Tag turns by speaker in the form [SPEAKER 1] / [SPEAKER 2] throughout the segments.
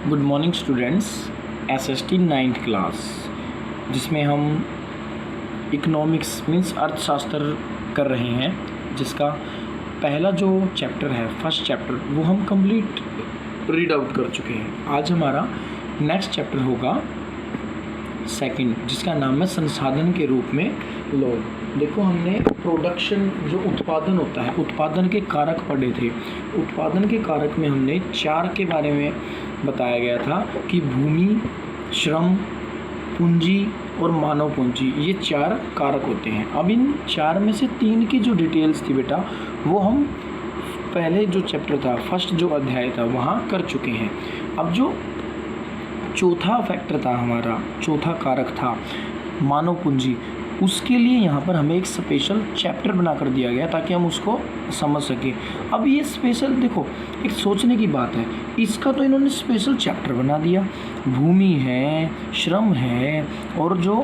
[SPEAKER 1] Good morning students. SST 9th class जिसमें हम economics means अर्थशास्त्र कर रहे हैं, जिसका पहला जो चैप्टर है, फर्स्ट चैप्टर, वो हम कंप्लीट रीड आउट कर चुके हैं। आज हमारा नेक्स्ट चैप्टर होगा सेकंड, जिसका नाम है संसाधन के रूप में लोग। देखो, हमने प्रोडक्शन जो उत्पादन होता है, उत्पादन के कारक पढ़े थे। उत्पादन के कारक में हमने 4 के बारे में बताया गया था कि भूमि, श्रम, पूंजी और मानव पूंजी, ये 4 कारक होते हैं। अब इन 4 में से 3 की जो डिटेल्स थी बेटा, वो हम पहले जो चैप्टर था, फर्स्ट जो अध्याय था, वहाँ कर चुके हैं। अब जो चौथा फैक्टर था हमारा, चौथा कारक था मानव पूंजी, उसके लिए यहाँ पर हमें एक स्पेशल चैप्टर बना कर दिया गया ताकि हम उसको समझ सकें। अब ये स्पेशल, देखो, एक सोचने की बात है, इसका तो इन्होंने स्पेशल चैप्टर बना दिया। भूमि है, श्रम है और जो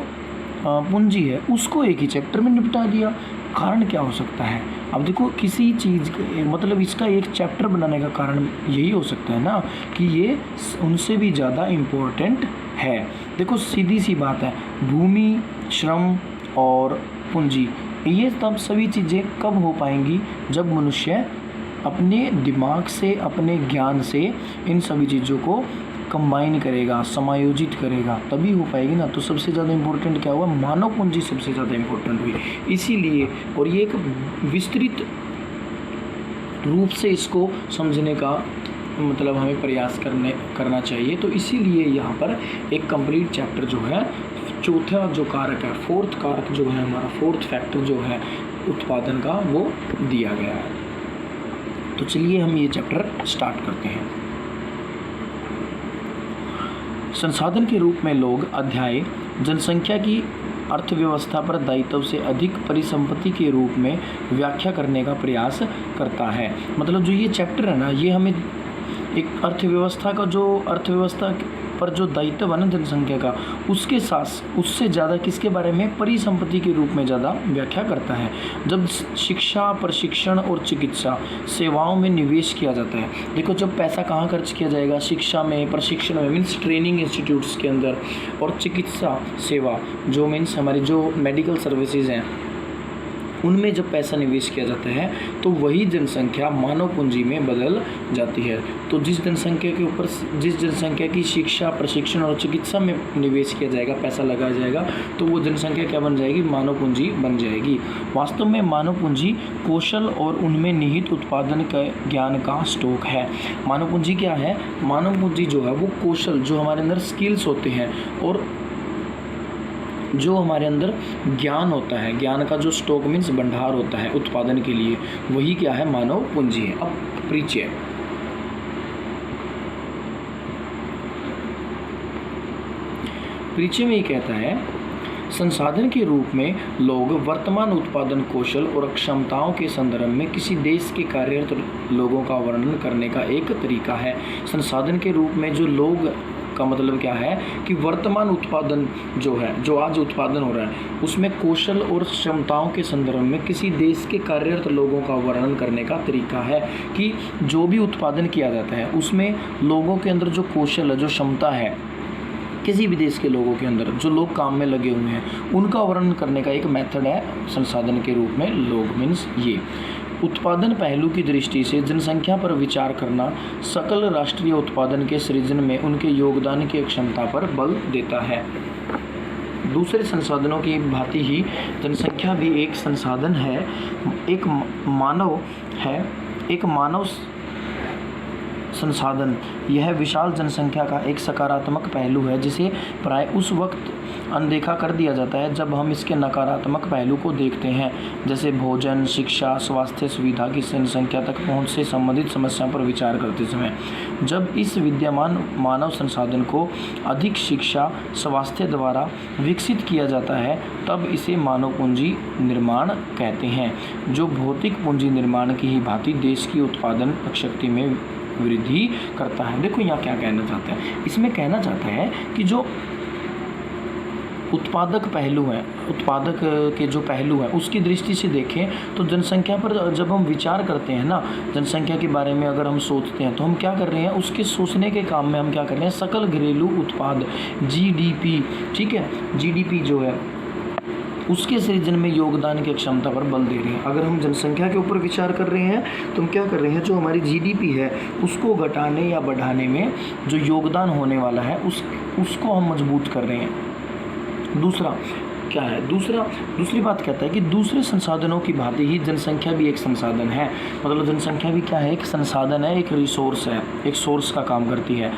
[SPEAKER 1] पूंजी है, उसको एक ही चैप्टर में निपटा दिया। कारण क्या हो सकता है? अब देखो, किसी चीज़ के मतलब इसका एक चैप्टर बनाने का कारण यही हो सकता है ना कि ये उनसे भी ज़्यादा इम्पोर्टेंट है। देखो, सीधी सी बात है, भूमि, श्रम और पूंजी, ये तब सभी चीज़ें कब हो पाएंगी जब मनुष्य अपने दिमाग से, अपने ज्ञान से इन सभी चीज़ों को कंबाइन करेगा, समायोजित करेगा, तभी हो पाएगी ना। तो सबसे ज़्यादा इम्पोर्टेंट क्या हुआ? मानव पूंजी सबसे ज़्यादा इम्पोर्टेंट हुई। इसीलिए, और ये एक विस्तृत रूप से इसको समझने का मतलब हमें प्रयास करना चाहिए। तो इसीलिए यहाँ पर एक कंप्लीट चैप्टर जो है, चौथा जो कारक है, फोर्थ कारक जो है हमारा, फोर्थ फैक्टर जो है उत्पादन का, वो दिया गया है। तो चलिए हम ये चैप्टर स्टार्ट करते हैं। संसाधन के रूप में लोग अध्याय जनसंख्या की अर्थव्यवस्था पर दायित्व से अधिक परिसंपत्ति के रूप में व्याख्या करने का प्रयास करता है। मतलब जो ये चैप्टर है ना, ये हमें एक अर्थव्यवस्था का, जो अर्थव्यवस्था पर जो दायित्व है ना जनसंख्या का, उसके साथ उससे ज़्यादा किसके बारे में? परिसंपत्ति के रूप में ज़्यादा व्याख्या करता है। जब शिक्षा, प्रशिक्षण और चिकित्सा सेवाओं में निवेश किया जाता है, देखो, जब पैसा कहाँ खर्च किया जाएगा? शिक्षा में, प्रशिक्षण में मीन्स ट्रेनिंग इंस्टीट्यूट्स के अंदर, और चिकित्सा सेवा जो मीन्स हमारी जो मेडिकल सर्विसेज हैं, उनमें जब पैसा निवेश किया जाता है तो वही जनसंख्या मानव पूंजी में बदल जाती है। तो जिस जनसंख्या के ऊपर, जिस जनसंख्या की शिक्षा, प्रशिक्षण और चिकित्सा में निवेश किया जाएगा, पैसा लगाया जाएगा, तो वो जनसंख्या क्या बन जाएगी? मानव पूंजी बन जाएगी। वास्तव में मानव पूंजी कौशल और उनमें निहित उत्पादन का ज्ञान का स्टॉक है। मानव पूंजी क्या है? मानव पूंजी जो है वो कौशल, जो हमारे अंदर स्किल्स होते हैं, और जो हमारे अंदर ज्ञान होता है, ज्ञान का जो स्टॉक मीन्स भंडार होता है उत्पादन के लिए, वही क्या है? मानव पूंजी है। अब परिचय, परिचय में ये कहता है, संसाधन के रूप में लोग वर्तमान उत्पादन कौशल और क्षमताओं के संदर्भ में किसी देश के कार्यरत लोगों का वर्णन करने का एक तरीका है। संसाधन के रूप में जो लोग का मतलब क्या है कि वर्तमान उत्पादन जो है, जो आज उत्पादन हो रहा है, उसमें कौशल और क्षमताओं के संदर्भ में किसी देश के कार्यरत लोगों का वर्णन करने का तरीका है कि जो भी उत्पादन किया जाता है उसमें लोगों के अंदर जो कौशल है, जो क्षमता है, किसी भी देश के लोगों के अंदर जो लोग काम में लगे हुए हैं, उनका वर्णन करने का एक मेथड है संसाधन के रूप में लोग मीन्स ये। उत्पादन पहलू की दृष्टि से जनसंख्या पर विचार करना सकल राष्ट्रीय उत्पादन के सृजन में उनके योगदान की क्षमता पर बल देता है। दूसरे संसाधनों की भांति ही जनसंख्या भी एक संसाधन है, एक मानव है, एक मानव संसाधन। यह विशाल जनसंख्या का एक सकारात्मक पहलू है जिसे प्राय उस वक्त अनदेखा कर दिया जाता है जब हम इसके नकारात्मक पहलू को देखते हैं, जैसे भोजन, शिक्षा, स्वास्थ्य सुविधा की जनसंख्या तक पहुंच से संबंधित समस्याओं पर विचार करते समय। जब इस विद्यमान मानव संसाधन को अधिक शिक्षा, स्वास्थ्य द्वारा विकसित किया जाता है, तब इसे मानव पूंजी निर्माण कहते हैं, जो भौतिक पूंजी निर्माण की ही भांति देश की उत्पादन शक्ति में वृद्धि करता है। देखो, यहाँ क्या कहना चाहता है? इसमें कहना चाहता है कि जो उत्पादक पहलू हैं, उत्पादक के जो पहलू हैं उसकी दृष्टि से देखें तो जनसंख्या पर जब हम विचार करते हैं ना, जनसंख्या के बारे में अगर हम सोचते हैं तो हम क्या कर रहे हैं, उसके सोचने के काम में हम क्या कर रहे हैं, सकल घरेलू उत्पाद GDP, ठीक है, GDP जो है उसके सृजन में योगदान की क्षमता पर बल दे रहे हैं। अगर हम जनसंख्या के ऊपर विचार कर रहे हैं तो हम क्या कर रहे हैं, जो हमारी GDP है उसको घटाने या बढ़ाने में जो योगदान होने वाला है उसको हम मजबूत कर रहे हैं। दूसरा क्या है, दूसरी बात कहता है कि दूसरे संसाधनों की भांति ही जनसंख्या भी एक संसाधन है। मतलब जनसंख्या भी क्या है, एक संसाधन है, एक रिसोर्स है, एक सोर्स का काम करती है।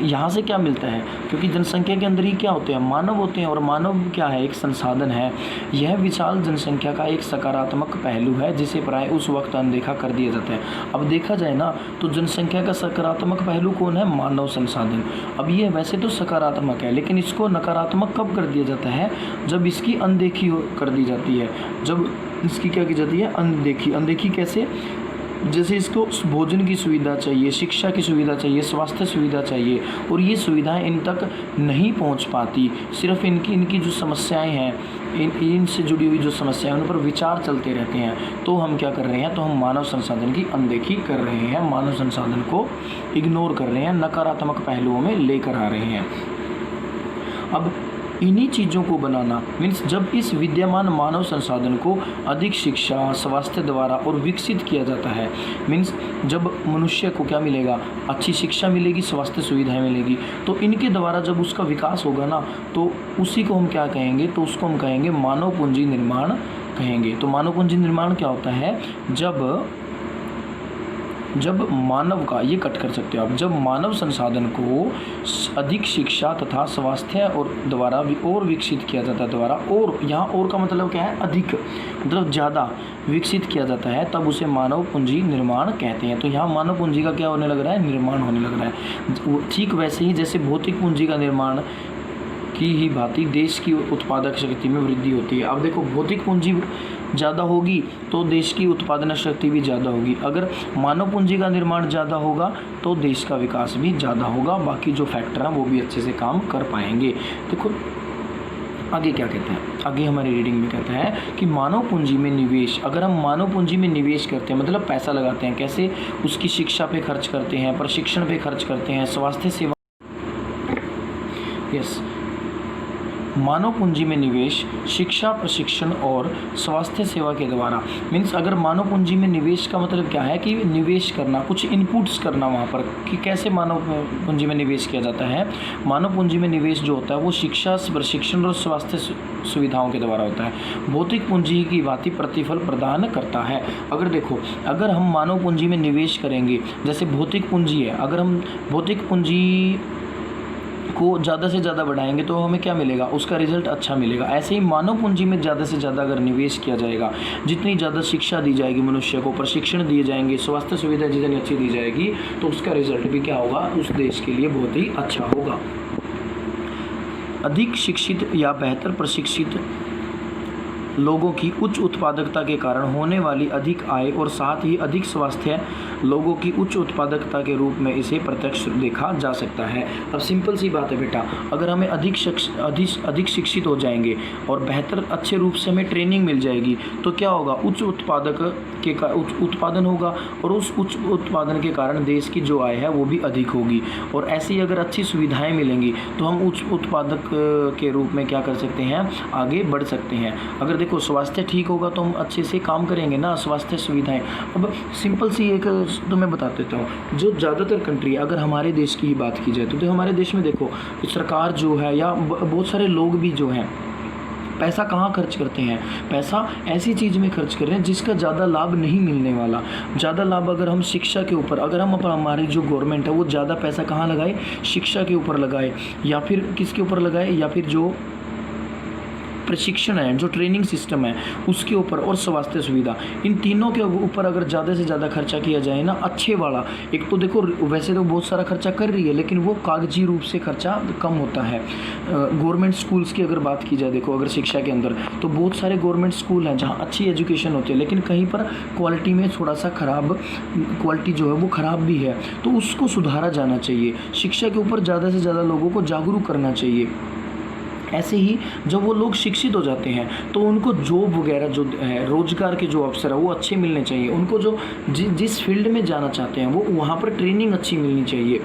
[SPEAKER 1] यहाँ से क्या मिलता है, क्योंकि जनसंख्या के अंदर ही क्या होते हैं, मानव होते हैं, और मानव क्या है, एक संसाधन है। यह विशाल जनसंख्या का एक सकारात्मक पहलू है जिसे प्राय उस वक्त अनदेखा कर दिया जाता है। अब देखा जाए ना तो जनसंख्या का सकारात्मक पहलू कौन है, मानव संसाधन। अब ये वैसे तो सकारात्मक है, लेकिन इसको नकारात्मक कब कर दिया जाता है, जब इसकी अनदेखी कर दी जाती है, जब इसकी क्या की जाती है, अनदेखी कैसे, जैसे इसको भोजन की सुविधा चाहिए, शिक्षा की सुविधा चाहिए, स्वास्थ्य सुविधा चाहिए, और ये सुविधाएं इन तक नहीं पहुंच पाती। सिर्फ इनकी जो समस्याएं हैं, इनसे जुड़ी हुई जो समस्याएं उन पर विचार चलते रहते हैं, तो हम क्या कर रहे हैं, तो हम मानव संसाधन की अनदेखी कर रहे हैं, मानव संसाधन को इग्नोर कर रहे हैं, नकारात्मक पहलुओं में लेकर आ रहे हैं। अब इन्हीं चीज़ों को बनाना मीन्स जब इस विद्यमान मानव संसाधन को अधिक शिक्षा, स्वास्थ्य द्वारा और विकसित किया जाता है, मीन्स जब मनुष्य को क्या मिलेगा, अच्छी शिक्षा मिलेगी, स्वास्थ्य सुविधाएं मिलेगी, तो इनके द्वारा जब उसका विकास होगा ना, तो उसी को हम क्या कहेंगे, तो उसको हम कहेंगे मानव पूंजी निर्माण कहेंगे। तो मानव पूंजी निर्माण क्या होता है, जब मानव का, ये कट कर सकते हो आप, जब मानव संसाधन को अधिक शिक्षा तथा स्वास्थ्य और द्वारा और विकसित किया जाता है, द्वारा और, यहाँ और का मतलब क्या है, अधिक मतलब ज़्यादा विकसित किया जाता है, तब उसे मानव पूंजी निर्माण कहते हैं। तो यहाँ मानव पूंजी का क्या होने लग रहा है, निर्माण होने लग रहा है। ठीक वैसे ही जैसे भौतिक पूंजी का निर्माण की ही भांति देश की उत्पादक शक्ति में वृद्धि होती है। अब देखो, भौतिक पूंजी ज़्यादा होगी तो देश की उत्पादन शक्ति भी ज़्यादा होगी, अगर मानव पूंजी का निर्माण ज़्यादा होगा तो देश का विकास भी ज़्यादा होगा, बाकी जो फैक्टर हैं वो भी अच्छे से काम कर पाएंगे। देखो आगे क्या कहता है, आगे हमारी रीडिंग में कहता है कि मानव पूंजी में निवेश, अगर हम मानव पूंजी में निवेश करते हैं मतलब पैसा लगाते हैं, कैसे, उसकी शिक्षा पे खर्च करते हैं, प्रशिक्षण पे खर्च करते हैं, स्वास्थ्य सेवा, यस, मानव पूंजी में निवेश शिक्षा, प्रशिक्षण और स्वास्थ्य सेवा के द्वारा, मीन्स अगर मानव पूंजी में निवेश का मतलब क्या है कि निवेश करना, कुछ इनपुट्स करना वहाँ पर, कि कैसे मानव पूंजी में निवेश किया जाता है। मानव पूंजी में निवेश जो होता है वो शिक्षा, प्रशिक्षण और स्वास्थ्य सुविधाओं के द्वारा होता है। भौतिक पूंजी की भांति प्रतिफल प्रदान करता है। अगर देखो, अगर हम मानव पूंजी में निवेश करेंगे, जैसे भौतिक पूंजी है, अगर हम भौतिक पूंजी को ज़्यादा से ज़्यादा बढ़ाएंगे तो हमें क्या मिलेगा, उसका रिजल्ट अच्छा मिलेगा। ऐसे ही मानव पूंजी में ज़्यादा से ज़्यादा अगर निवेश किया जाएगा, जितनी ज़्यादा शिक्षा दी जाएगी मनुष्य को, प्रशिक्षण दिए जाएंगे, स्वास्थ्य सुविधा जितनी अच्छी दी जाएगी, तो उसका रिजल्ट भी क्या होगा, उस देश के लिए बहुत ही अच्छा होगा। अधिक शिक्षित या बेहतर प्रशिक्षित लोगों की उच्च उत्पादकता के कारण होने वाली अधिक आय और साथ ही अधिक स्वास्थ्य लोगों की उच्च उत्पादकता के रूप में इसे प्रत्यक्ष देखा जा सकता है। अब सिंपल सी बात है बेटा, अगर हमें अधिक शिक्षित हो जाएंगे और बेहतर अच्छे रूप से हमें ट्रेनिंग मिल जाएगी तो क्या होगा, उच्च उत्पादन होगा, और उस उच्च उत्पादन के कारण देश की जो आय है वो भी अधिक होगी। और ऐसे ही अगर अच्छी सुविधाएँ मिलेंगी तो हम उच्च उत्पादक के रूप में क्या कर सकते हैं, आगे बढ़ सकते हैं। अगर देखो स्वास्थ्य ठीक होगा तो हम अच्छे से काम करेंगे ना, स्वास्थ्य सुविधाएं। अब सिंपल सी एक तो मैं बता देता हूँ, जो ज़्यादातर कंट्री, अगर हमारे देश की ही बात की जाए तो हमारे देश में देखो सरकार जो है या बहुत सारे लोग भी जो हैं पैसा कहाँ खर्च करते हैं, पैसा ऐसी चीज़ में खर्च कर रहे हैं जिसका ज़्यादा लाभ नहीं मिलने वाला। ज़्यादा लाभ अगर हम शिक्षा के ऊपर, अगर हम हमारी जो गवर्नमेंट है वो ज़्यादा पैसा कहाँ लगाए, शिक्षा के ऊपर लगाए, या फिर किसके ऊपर लगाए, या फिर जो प्रशिक्षण है, जो ट्रेनिंग सिस्टम है उसके ऊपर, और स्वास्थ्य सुविधा, इन तीनों के ऊपर अगर ज़्यादा से ज़्यादा खर्चा किया जाए ना, अच्छे वाला। एक तो देखो वैसे तो बहुत सारा खर्चा कर रही है लेकिन वो कागजी रूप से खर्चा कम होता है। गवर्नमेंट स्कूल्स की अगर बात की जाए, देखो अगर शिक्षा के अंदर तो बहुत सारे गवर्नमेंट स्कूल हैं जहाँ अच्छी एजुकेशन होती है, लेकिन कहीं पर क्वालिटी में थोड़ा सा ख़राब, क्वालिटी जो है वो ख़राब भी है, तो उसको सुधारा जाना चाहिए। शिक्षा के ऊपर ज़्यादा से ज़्यादा लोगों को जागरूक करना चाहिए। ऐसे ही जब वो लोग शिक्षित हो जाते हैं तो उनको जॉब वगैरह जो है, रोजगार के जो अवसर है वो अच्छे मिलने चाहिए। उनको जो जिस फील्ड में जाना चाहते हैं वो वहाँ पर ट्रेनिंग अच्छी मिलनी चाहिए।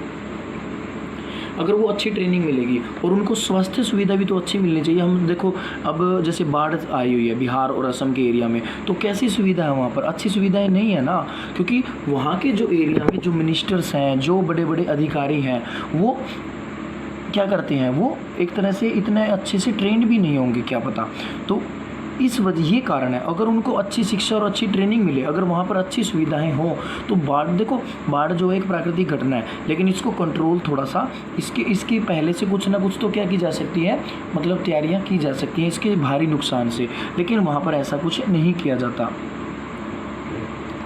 [SPEAKER 1] अगर वो अच्छी ट्रेनिंग मिलेगी और उनको स्वास्थ्य सुविधा भी तो अच्छी मिलनी चाहिए। हम देखो अब जैसे बाढ़ आई हुई है बिहार और असम के एरिया में, तो कैसी सुविधा है वहाँ पर? अच्छी सुविधाएं नहीं है ना, क्योंकि वहाँ के जो एरिया में जो मिनिस्टर्स हैं, जो बड़े बड़े अधिकारी हैं, वो क्या करते हैं, वो एक तरह से इतने अच्छे से ट्रेंड भी नहीं होंगे, क्या पता। तो इस वजह ये कारण है, अगर उनको अच्छी शिक्षा और अच्छी ट्रेनिंग मिले, अगर वहाँ पर अच्छी सुविधाएं हों तो बाढ़ जो है एक प्राकृतिक घटना है, लेकिन इसको कंट्रोल थोड़ा सा इसके पहले से कुछ ना कुछ तो क्या की जा सकती है, मतलब तैयारियाँ की जा सकती हैं इसके भारी नुकसान से, लेकिन वहाँ पर ऐसा कुछ नहीं किया जाता।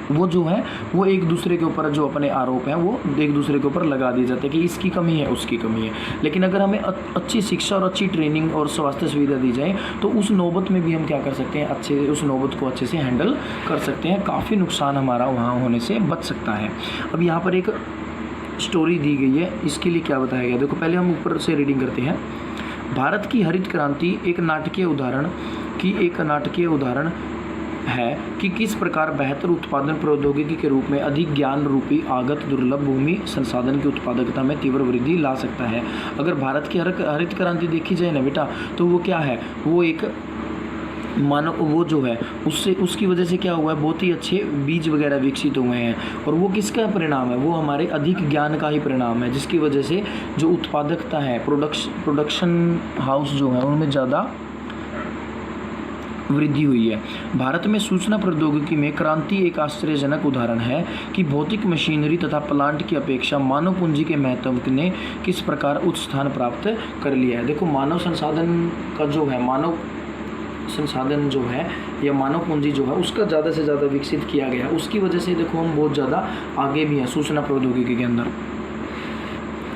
[SPEAKER 1] वो जो है वो एक दूसरे के ऊपर जो अपने आरोप हैं वो एक दूसरे के ऊपर लगा दिए जाते हैं कि इसकी कमी है, उसकी कमी है। लेकिन अगर हमें अच्छी शिक्षा और अच्छी ट्रेनिंग और स्वास्थ्य सुविधा दी जाए तो उस नौबत में भी हम क्या कर सकते हैं, उस नौबत को अच्छे से हैंडल कर सकते हैं, काफ़ी नुकसान हमारा वहाँ होने से बच सकता है। अब यहाँ पर एक स्टोरी दी गई है, इसके लिए क्या बताया गया, देखो पहले हम ऊपर से रीडिंग करते हैं। भारत की हरित क्रांति एक नाटकीय उदाहरण है कि किस प्रकार बेहतर उत्पादन प्रौद्योगिकी के रूप में अधिक ज्ञान रूपी आगत दुर्लभ भूमि संसाधन की उत्पादकता में तीव्र वृद्धि ला सकता है। अगर भारत की हरित क्रांति देखी जाए ना बेटा, तो वो क्या है, वो एक मानव वो जो है उसकी वजह से क्या हुआ है, बहुत ही अच्छे बीज वगैरह विकसित हुए हैं, और वो किसका परिणाम है, वो हमारे अधिक ज्ञान का ही परिणाम है, जिसकी वजह से जो उत्पादकता है, प्रोडक्शन हाउस जो है उनमें ज़्यादा वृद्धि हुई है। भारत में सूचना प्रौद्योगिकी में क्रांति एक आश्चर्यजनक उदाहरण है कि भौतिक मशीनरी तथा प्लांट की अपेक्षा मानव पूंजी के महत्व ने किस प्रकार उच्च स्थान प्राप्त कर लिया है। देखो मानव संसाधन का जो है, मानव संसाधन जो है या मानव पूंजी जो है उसका ज़्यादा से ज़्यादा विकसित किया गया, उसकी वजह से देखो हम बहुत ज़्यादा आगे भी हैं सूचना प्रौद्योगिकी के अंदर।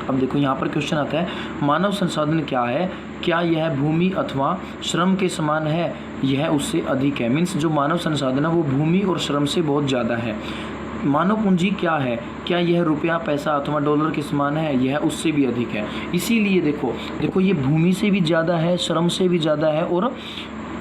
[SPEAKER 1] अब देखो यहाँ पर क्वेश्चन आता है, मानव संसाधन क्या है, क्या यह भूमि अथवा श्रम के समान है, यह उससे अधिक है। मीन्स जो मानव संसाधन है वो भूमि और श्रम से बहुत ज़्यादा है। मानव पूंजी क्या है, क्या यह रुपया पैसा अथवा डॉलर के समान है, यह उससे भी अधिक है। इसीलिए देखो ये भूमि से भी ज़्यादा है, श्रम से भी ज़्यादा है, और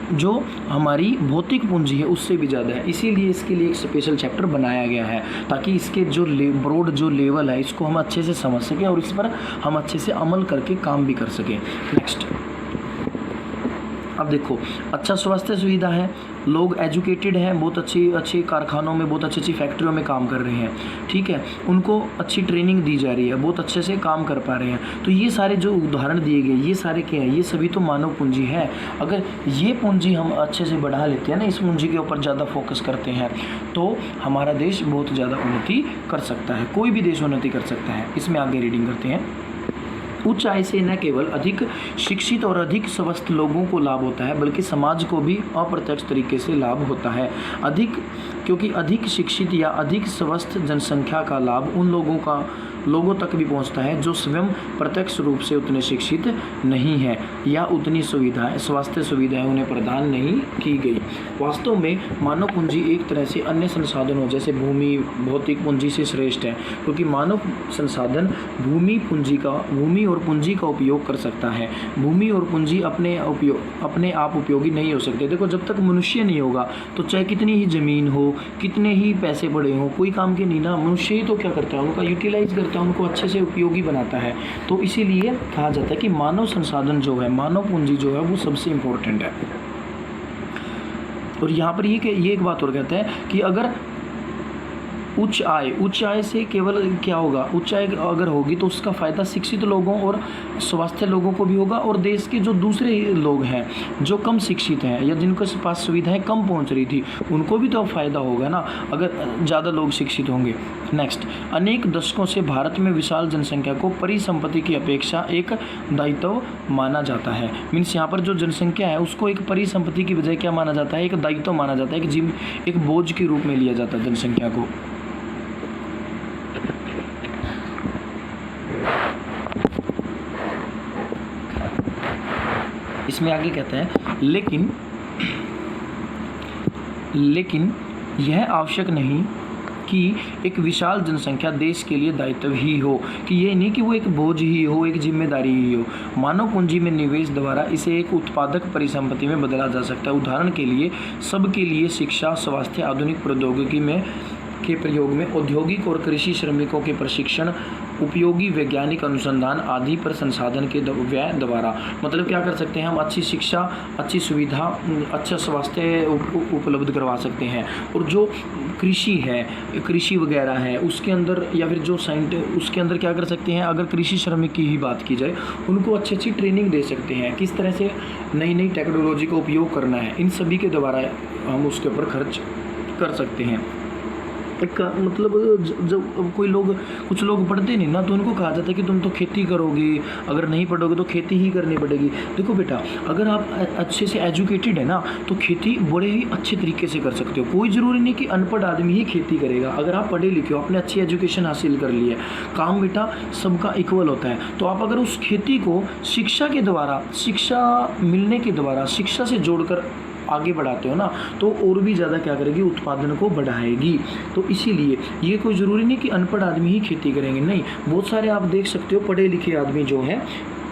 [SPEAKER 1] जो हमारी भौतिक पूंजी है उससे भी ज़्यादा है। इसीलिए इसके लिए एक स्पेशल चैप्टर बनाया गया है, ताकि इसके जो ब्रॉड जो लेवल है इसको हम अच्छे से समझ सकें और इस पर हम अच्छे से अमल करके काम भी कर सकें। नेक्स्ट, अब देखो अच्छा स्वास्थ्य सुविधा है, लोग एजुकेटेड हैं, बहुत अच्छी कारखानों में, बहुत अच्छी फैक्ट्रियों में काम कर रहे हैं, ठीक है, उनको अच्छी ट्रेनिंग दी जा रही है, बहुत अच्छे से काम कर पा रहे हैं। तो ये सारे जो उदाहरण दिए गए ये सारे क्या हैं, ये सभी तो मानव पूंजी है। अगर ये पूंजी हम अच्छे से बढ़ा लेते हैं ना, इस पूंजी के ऊपर ज़्यादा फोकस करते हैं तो हमारा देश बहुत ज़्यादा उन्नति कर सकता है, कोई भी देश उन्नति कर सकता है। इसमें आगे रीडिंग करते हैं। उच्च आय से न केवल अधिक शिक्षित और अधिक स्वस्थ लोगों को लाभ होता है, बल्कि समाज को भी अप्रत्यक्ष तरीके से लाभ होता है। क्योंकि अधिक शिक्षित या अधिक स्वस्थ जनसंख्या का लाभ उन लोगों तक भी पहुंचता है जो स्वयं प्रत्यक्ष रूप से उतने शिक्षित नहीं है या उतनी स्वास्थ्य सुविधाएं उन्हें प्रदान नहीं की गई। वास्तव में मानव पूंजी एक तरह से अन्य संसाधनों जैसे भूमि भौतिक पूंजी से श्रेष्ठ है, क्योंकि मानव संसाधन भूमि और पूंजी का उपयोग कर सकता है। भूमि और पूंजी अपने आप उपयोगी नहीं हो सकते। देखो जब तक मनुष्य नहीं होगा तो चाहे कितनी ही ज़मीन हो, कितने ही पैसे पड़े हों, कोई काम के नहीं ना। मनुष्य ही तो क्या करता है, उनका यूटिलाइज करता है, उनको अच्छे से उपयोगी बनाता है। तो इसीलिए कहा जाता है कि मानव संसाधन जो है, मानव पूंजी जो है वो सबसे इम्पोर्टेंट है। और यहाँ पर ये एक बात और कहते हैं कि अगर उच्च आय से केवल क्या होगा, उच्च आय अगर होगी तो उसका फ़ायदा शिक्षित लोगों और स्वास्थ्य लोगों को भी होगा, और देश के जो दूसरे लोग हैं जो कम शिक्षित हैं या जिनके पास सुविधाएं कम पहुंच रही थी उनको भी तो फ़ायदा होगा ना, अगर ज़्यादा लोग शिक्षित होंगे। नेक्स्ट, अनेक दशकों से भारत में विशाल जनसंख्या को परिसंपत्ति की अपेक्षा एक दायित्व माना जाता है। मीन्स यहाँ पर जो जनसंख्या है उसको एक परिसंपत्ति की बजाय क्या माना जाता है, एक दायित्व माना जाता है, एक बोझ के रूप में लिया जाता है जनसंख्या को। इसमें आगे कहते हैं लेकिन यह आवश्यक नहीं कि एक विशाल जनसंख्या देश के लिए दायित्व ही हो, कि ये नहीं कि वो एक बोझ ही हो, एक जिम्मेदारी ही हो। मानव पूंजी में निवेश द्वारा इसे एक उत्पादक परिसंपत्ति में बदला जा सकता है। उदाहरण के लिए सबके लिए शिक्षा, स्वास्थ्य, आधुनिक प्रौद्योगिकी में के प्रयोग में, औद्योगिक और कृषि श्रमिकों के प्रशिक्षण, उपयोगी वैज्ञानिक अनुसंधान आदि पर संसाधन के व्यय द्वारा। मतलब क्या कर सकते हैं हम, अच्छी शिक्षा, अच्छी सुविधा, अच्छा स्वास्थ्य उपलब्ध करवा सकते हैं। और जो कृषि है, कृषि वगैरह है, उसके अंदर या फिर जो उसके अंदर क्या कर सकते हैं, अगर कृषि श्रमिक की ही बात की जाए, उनको अच्छी अच्छी ट्रेनिंग दे सकते हैं, किस तरह से नई नई टेक्नोलॉजी का उपयोग करना है। इन सभी के द्वारा हम उसके ऊपर खर्च कर सकते हैं। एक मतलब जब कोई लोग, कुछ लोग पढ़ते नहीं ना, तो उनको कहा जाता है कि तुम तो खेती करोगे, अगर नहीं पढ़ोगे तो खेती ही करनी पड़ेगी। देखो बेटा, अगर आप अच्छे से एजुकेटेड है ना, तो खेती बड़े ही अच्छे तरीके से कर सकते हो। कोई ज़रूरी नहीं कि अनपढ़ आदमी ही खेती करेगा। अगर आप पढ़े लिखे हो, आपने अच्छी एजुकेशन हासिल कर ली है, काम बेटा सबका इक्वल होता है, तो आप अगर उस खेती को शिक्षा के द्वारा, शिक्षा मिलने के द्वारा, शिक्षा से जोड़कर आगे बढ़ाते हो ना, तो और भी ज़्यादा क्या करेगी, उत्पादन को बढ़ाएगी। तो इसीलिए ये कोई ज़रूरी नहीं कि अनपढ़ आदमी ही खेती करेंगे, नहीं, बहुत सारे आप देख सकते हो पढ़े लिखे आदमी जो हैं।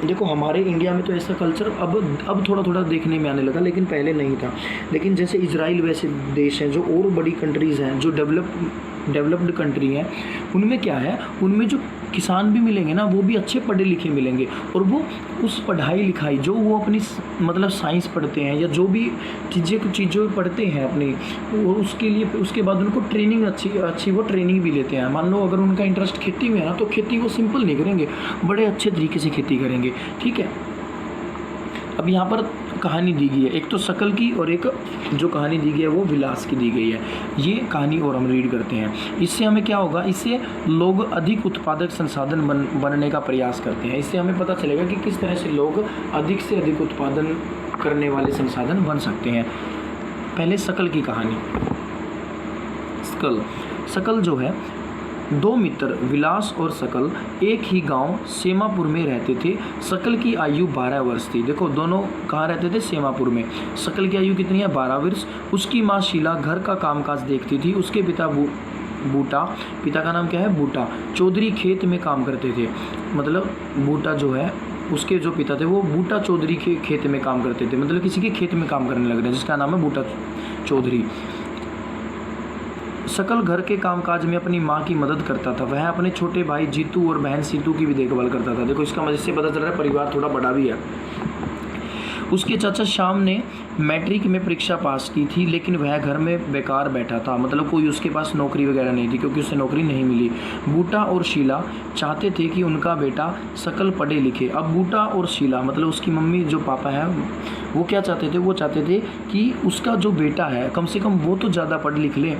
[SPEAKER 1] देखो हमारे इंडिया में तो ऐसा कल्चर अब थोड़ा थोड़ा देखने में आने लगा, लेकिन पहले नहीं था। लेकिन जैसे इजराइल वैसे देश हैं, जो और बड़ी कंट्रीज़ हैं, जो डेवलप्ड कंट्री हैं, उनमें क्या है, उनमें जो किसान भी मिलेंगे ना, वो भी अच्छे पढ़े लिखे मिलेंगे। और वो उस पढ़ाई लिखाई जो वो अपनी मतलब साइंस पढ़ते हैं या जो भी चीज़ें पढ़ते हैं अपनी, और उसके लिए उसके बाद उनको ट्रेनिंग अच्छी वो ट्रेनिंग भी लेते हैं। मान लो अगर उनका इंटरेस्ट खेती में है ना, तो खेती वो सिंपल नहीं करेंगे, बड़े अच्छे तरीके से खेती करेंगे। ठीक है, अब यहाँ पर कहानी दी गई है, एक तो शकल की और एक जो कहानी दी गई है वो विलास की दी गई है। ये कहानी और हम रीड करते हैं। इससे हमें क्या होगा, इससे लोग अधिक उत्पादक संसाधन बनने का प्रयास करते हैं। इससे हमें पता चलेगा कि किस तरह से लोग अधिक से अधिक उत्पादन करने वाले संसाधन बन सकते हैं। पहले शकल की कहानी। शकल जो है, दो मित्र विलास और शकल एक ही गांव सेमापुर में रहते थे। शकल की आयु 12 वर्ष थी। देखो दोनों कहाँ रहते थे, सेमापुर में। शकल की आयु कितनी है, 12 वर्ष। उसकी माँ शीला घर का कामकाज देखती थी। उसके पिता बूटा, पिता का नाम क्या है, बूटा चौधरी, खेत में काम करते थे। मतलब बूटा जो है, उसके जो पिता थे वो बूटा चौधरी के खेत में काम करते थे, मतलब किसी के खेत में काम करने लग रहे हैं, जिसका नाम है बूटा चौधरी। शकल घर के कामकाज में अपनी माँ की मदद करता था। वह अपने छोटे भाई जीतू और बहन सीतू की भी देखभाल करता था। देखो इसका मजे से पता चल रहा है परिवार थोड़ा बड़ा भी है। उसके चाचा श्याम ने मैट्रिक में परीक्षा पास की थी, लेकिन वह घर में बेकार बैठा था, मतलब कोई उसके पास नौकरी वगैरह नहीं थी, क्योंकि उसे नौकरी नहीं मिली। बूटा और शीला चाहते थे कि उनका बेटा शकल पढ़े लिखे। अब बूटा और शीला मतलब उसकी मम्मी जो पापा है, वो क्या चाहते थे, वो चाहते थे कि उसका जो बेटा है कम से कम वो तो ज़्यादा पढ़ लिख ले।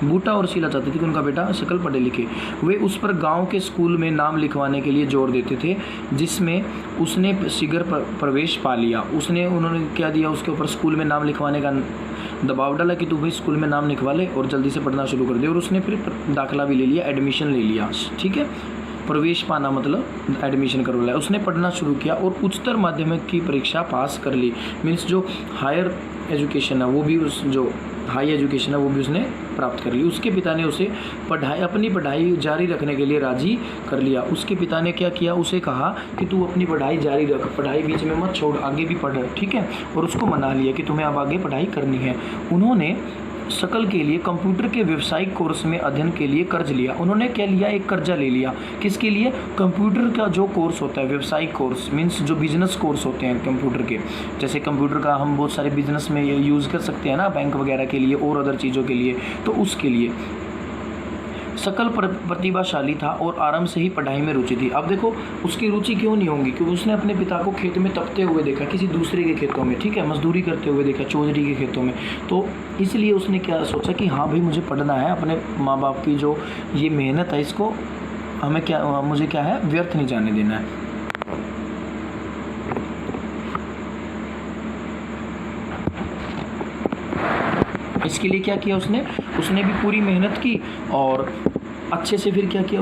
[SPEAKER 1] बूटा और शीला चाहते थे कि उनका बेटा शकल पढ़े लिखे। वे उस पर गांव के स्कूल में नाम लिखवाने के लिए जोर देते थे, जिसमें उसने शीघ्र प्रवेश पा लिया। उन्होंने क्या दिया, उसके ऊपर स्कूल में नाम लिखवाने का दबाव डाला कि तू भाई स्कूल में नाम लिखवा ले और जल्दी से पढ़ना शुरू कर दे। और उसने फिर दाखिला भी ले लिया, एडमिशन ले लिया। ठीक है, प्रवेश पाना मतलब एडमिशन करवा लिया। उसने पढ़ना शुरू किया और उच्चतर माध्यमिक की परीक्षा पास कर ली। मीन्स जो हायर एजुकेशन है वो भी, उस जो हाई एजुकेशन है वो भी उसने प्राप्त कर ली। उसके पिता ने उसे अपनी पढ़ाई जारी रखने के लिए राजी कर लिया। उसके पिता ने क्या किया, उसे कहा कि तू अपनी पढ़ाई जारी रख, पढ़ाई बीच में मत छोड़, आगे भी पढ़। ठीक है, और उसको मना लिया कि तुम्हें अब आगे पढ़ाई करनी है। उन्होंने शकल के लिए कंप्यूटर के व्यावसायिक कोर्स में अध्ययन के लिए कर्ज लिया। उन्होंने क्या लिया, एक कर्जा ले लिया। किसके लिए, कंप्यूटर का जो कोर्स होता है, व्यावसायिक कोर्स मीन्स जो बिजनेस कोर्स होते हैं कंप्यूटर के, जैसे कंप्यूटर का हम बहुत सारे बिजनेस में यूज़ कर सकते हैं ना, बैंक वगैरह के लिए और अदर चीज़ों के लिए, तो उसके लिए। शकल प्रतिभाशाली था और आराम से ही पढ़ाई में रुचि थी। अब देखो उसकी रुचि क्यों नहीं होगी, क्योंकि उसने अपने पिता को खेत में तपते हुए देखा, किसी दूसरे के खेतों में, ठीक है, मजदूरी करते हुए देखा चौधरी के खेतों में। तो इसलिए उसने क्या सोचा कि हाँ भाई मुझे पढ़ना है, अपने माँ बाप की जो ये मेहनत है इसको मुझे क्या है, व्यर्थ नहीं जाने देना है। इसके लिए क्या किया उसने भी पूरी मेहनत की और अच्छे से फिर क्या किया,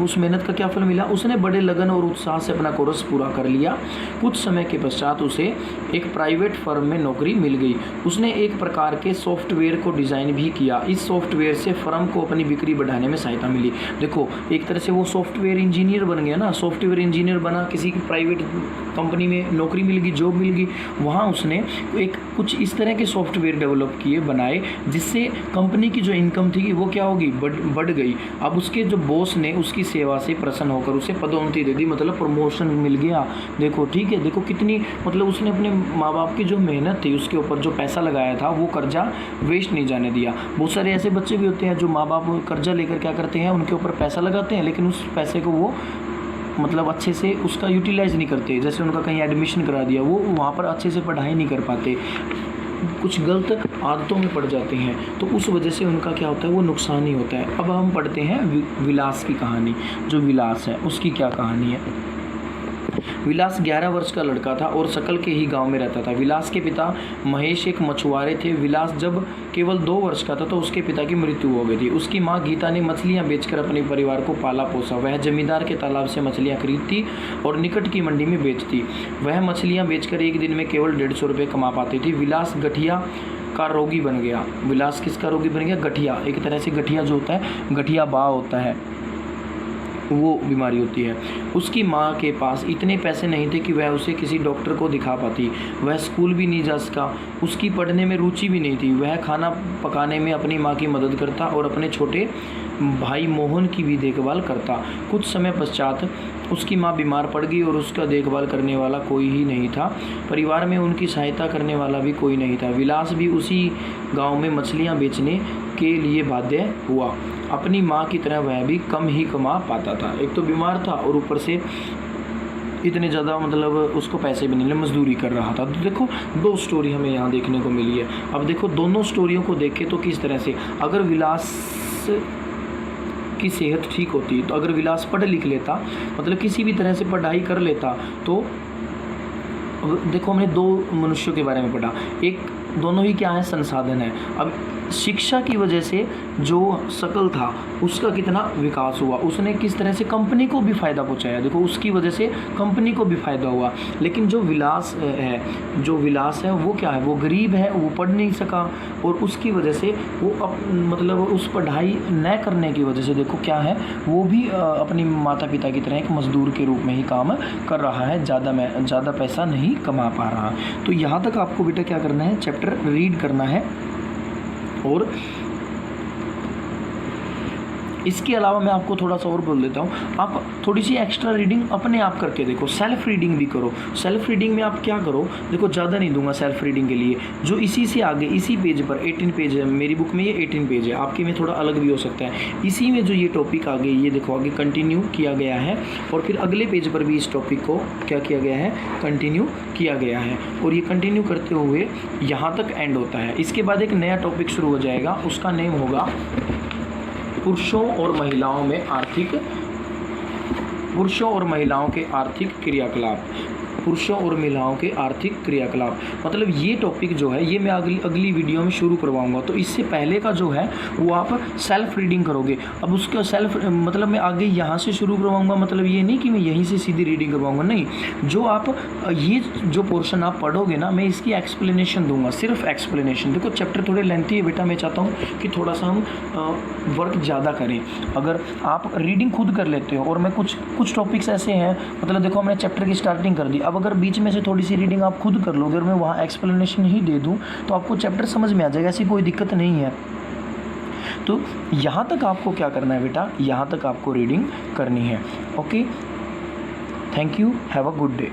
[SPEAKER 1] उस मेहनत का क्या फल मिला, उसने बड़े लगन और उत्साह से अपना कोर्स पूरा कर लिया। कुछ समय के पश्चात उसे एक प्राइवेट फर्म में नौकरी मिल गई। उसने एक प्रकार के सॉफ्टवेयर को डिज़ाइन भी किया। इस सॉफ्टवेयर से फर्म को अपनी बिक्री बढ़ाने में सहायता मिली। देखो एक तरह से वो सॉफ्टवेयर इंजीनियर बन गया ना, सॉफ्टवेयर इंजीनियर बना, किसी की प्राइवेट कंपनी में नौकरी मिल गई, जॉब मिल गई, वहाँ उसने एक कुछ इस तरह के सॉफ्टवेयर डेवलप किए, बनाए, जिससे कंपनी की जो इनकम थी वो क्या होगी, बढ़ गई। अब उसके जो बॉस ने उसकी सेवा से प्रसन्न होकर उसे पदोन्नति दे दी, मतलब प्रमोशन मिल गया। देखो ठीक है, देखो कितनी मतलब उसने अपने माँ बाप की जो मेहनत थी, उसके ऊपर जो पैसा लगाया था, वो कर्जा वेस्ट नहीं जाने दिया। बहुत सारे ऐसे बच्चे भी होते हैं जो माँ बाप कर्जा लेकर क्या करते हैं, उनके ऊपर पैसा लगाते हैं, लेकिन उस पैसे को वो मतलब अच्छे से उसका यूटिलाइज़ नहीं करते। जैसे उनका कहीं एडमिशन करा दिया, वो वहाँ पर अच्छे से पढ़ाई नहीं कर पाते, कुछ गलत आदतों में पड़ जाते हैं, तो उस वजह से उनका क्या होता है, वो नुकसान ही होता है। अब हम पढ़ते हैं विलास की कहानी। जो विलास है उसकी क्या कहानी है। विलास 11 वर्ष का लड़का था और सकल के ही गांव में रहता था। विलास के पिता महेश एक मछुआरे थे। विलास जब केवल 2 वर्ष का था तो उसके पिता की मृत्यु हो गई थी। उसकी मां गीता ने मछलियां बेचकर अपने परिवार को पाला पोसा। वह जमींदार के तालाब से मछलियां खरीदती और निकट की मंडी में बेचती। वह मछलियां बेचकर एक दिन में केवल 150 रुपये कमा पाती थी। विलास गठिया का रोगी बन गया। विलास किसका रोगी बन गया, गठिया। एक तरह से गठिया जो होता है, गठिया बाह होता है, वो बीमारी होती है। उसकी माँ के पास इतने पैसे नहीं थे कि वह उसे किसी डॉक्टर को दिखा पाती। वह स्कूल भी नहीं जा सका। उसकी पढ़ने में रुचि भी नहीं थी। वह खाना पकाने में अपनी माँ की मदद करता और अपने छोटे भाई मोहन की भी देखभाल करता। कुछ समय पश्चात उसकी माँ बीमार पड़ गई और उसका देखभाल करने वाला कोई ही नहीं था। परिवार में उनकी सहायता करने वाला भी कोई नहीं था। विलास भी उसी गांव में मछलियाँ बेचने के लिए बाध्य हुआ। अपनी माँ की तरह वह भी कम ही कमा पाता था। एक तो बीमार था और ऊपर से इतने ज़्यादा मतलब उसको पैसे भी नहीं मिले, मजदूरी कर रहा था। तो देखो 2 स्टोरी हमें यहाँ देखने को मिली है। अब देखो दोनों स्टोरियों को देखें तो किस तरह से, अगर विलास की सेहत ठीक होती, तो अगर विलास पढ़ लिख लेता, मतलब किसी भी तरह से पढ़ाई कर लेता, तो देखो हमने 2 मनुष्यों के बारे में पढ़ा। एक दोनों ही क्या है, संसाधन है। अब शिक्षा की वजह से जो सकल था उसका कितना विकास हुआ, उसने किस तरह से कंपनी को भी फ़ायदा पहुंचाया। देखो उसकी वजह से कंपनी को भी फ़ायदा हुआ। लेकिन जो विलास है वो क्या है, वो गरीब है, वो पढ़ नहीं सका और उसकी वजह से वो मतलब उस पढ़ाई न करने की वजह से देखो क्या है, वो भी अपनी माता पिता की तरह एक मजदूर के रूप में ही काम कर रहा है, ज़्यादा पैसा नहीं कमा पा रहा। तो यहाँ तक आपको बेटा क्या करना है, चैप्टर रीड करना है। और इसके अलावा मैं आपको थोड़ा सा और बोल देता हूँ, आप थोड़ी सी एक्स्ट्रा रीडिंग अपने आप करके देखो, सेल्फ रीडिंग भी करो। सेल्फ रीडिंग में आप क्या करो, देखो ज़्यादा नहीं दूंगा सेल्फ रीडिंग के लिए, जो इसी से आगे इसी पेज पर 18 पेज है मेरी बुक में, ये 18 पेज है, आपके में थोड़ा अलग भी हो सकता है। इसी में जो ये टॉपिक आगे, ये देखो आगे कंटिन्यू किया गया है और फिर अगले पेज पर भी इस टॉपिक को क्या किया गया है, कंटिन्यू किया गया है। और ये कंटिन्यू करते हुए यहाँ तक एंड होता है। इसके बाद एक नया टॉपिक शुरू हो जाएगा, उसका नेम होगा पुरुषों और महिलाओं के आर्थिक क्रियाकलाप। पुरुषों और महिलाओं के आर्थिक क्रियाकलाप, मतलब ये टॉपिक जो है ये मैं अगली वीडियो में शुरू करवाऊंगा। तो इससे पहले का जो है वो आप सेल्फ रीडिंग करोगे। अब उसका सेल्फ मतलब मैं आगे यहाँ से शुरू करवाऊंगा, मतलब ये नहीं कि मैं यहीं से सीधी रीडिंग करवाऊंगा, नहीं, जो आप ये जो पोर्शन आप पढ़ोगे ना, मैं इसकी एक्सप्लेनेशन दूंगा, सिर्फ एक्सप्लेनेशन। देखो चैप्टर थोड़े लेंथी है बेटा, मैं चाहता हूँ कि थोड़ा सा हम वर्क ज़्यादा करें। अगर आप रीडिंग खुद कर लेते हो और मैं कुछ टॉपिक्स ऐसे हैं, मतलब देखो हमने चैप्टर की स्टार्टिंग कर दी, अब अगर बीच में से थोड़ी सी रीडिंग आप खुद कर लो, अगर मैं वहाँ एक्सप्लेनेशन ही दे दूँ तो आपको चैप्टर समझ में आ जाएगा, ऐसी कोई दिक्कत नहीं है। तो यहाँ तक आपको क्या करना है बेटा, यहाँ तक आपको रीडिंग करनी है। Okay, thank you, have a good day.